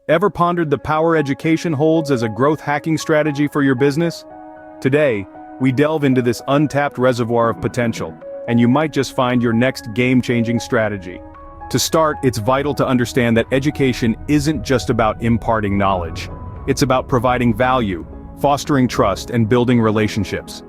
Ever pondered the power education holds as a growth hacking strategy for your business? Today, we delve into this untapped reservoir of potential, and you might just find your next game-changing strategy. To start, it's vital to understand that education isn't just about imparting knowledge. It's about providing value, fostering trust, and building relationships.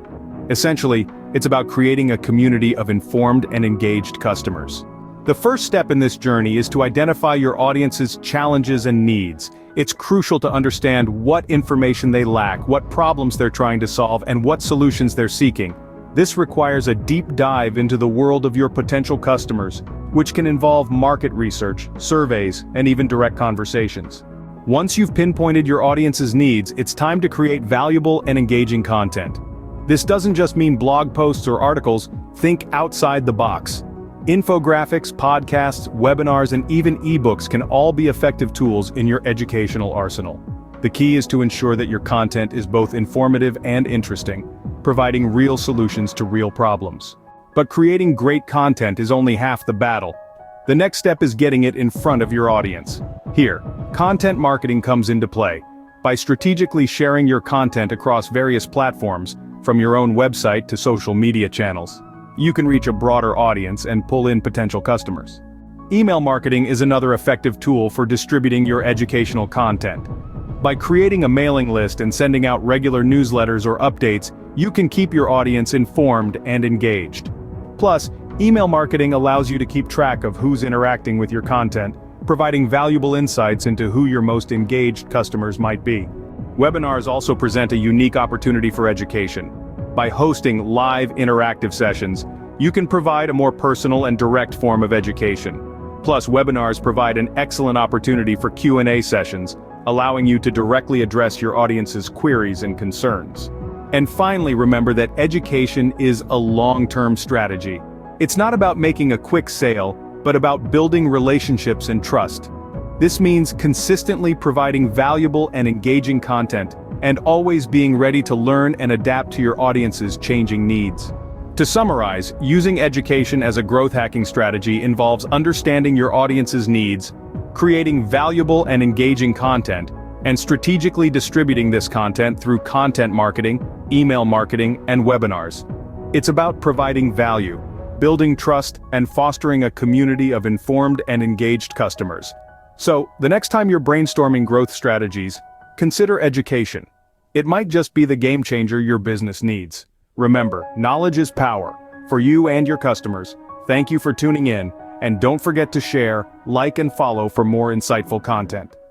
Essentially, it's about creating a community of informed and engaged customers. The first step in this journey is to identify your audience's challenges and needs. It's crucial to understand what information they lack, what problems they're trying to solve, and what solutions they're seeking. This requires a deep dive into the world of your potential customers, which can involve market research, surveys, and even direct conversations. Once you've pinpointed your audience's needs, it's time to create valuable and engaging content. This doesn't just mean blog posts or articles. Think outside the box. Infographics, podcasts, webinars, and even ebooks can all be effective tools in your educational arsenal. The key is to ensure that your content is both informative and interesting, providing real solutions to real problems. But creating great content is only half the battle. The next step is getting it in front of your audience. Here, content marketing comes into play. By strategically sharing your content across various platforms, from your own website to social media channels, you can reach a broader audience and pull in potential customers. Email marketing is another effective tool for distributing your educational content. By creating a mailing list and sending out regular newsletters or updates, you can keep your audience informed and engaged. Plus, email marketing allows you to keep track of who's interacting with your content, providing valuable insights into who your most engaged customers might be. Webinars also present a unique opportunity for education. By hosting live interactive sessions, you can provide a more personal and direct form of education. Plus, webinars provide an excellent opportunity for Q&A sessions, allowing you to directly address your audience's queries and concerns. And finally, remember that education is a long-term strategy. It's not about making a quick sale, but about building relationships and trust. This means consistently providing valuable and engaging content, and always being ready to learn and adapt to your audience's changing needs. To summarize, using education as a growth hacking strategy involves understanding your audience's needs, creating valuable and engaging content, and strategically distributing this content through content marketing, email marketing, and webinars. It's about providing value, building trust, and fostering a community of informed and engaged customers. So, the next time you're brainstorming growth strategies, consider education. It might just be the game changer your business needs. Remember, knowledge is power. For you and your customers, thank you for tuning in, and don't forget to share, like, and follow for more insightful content.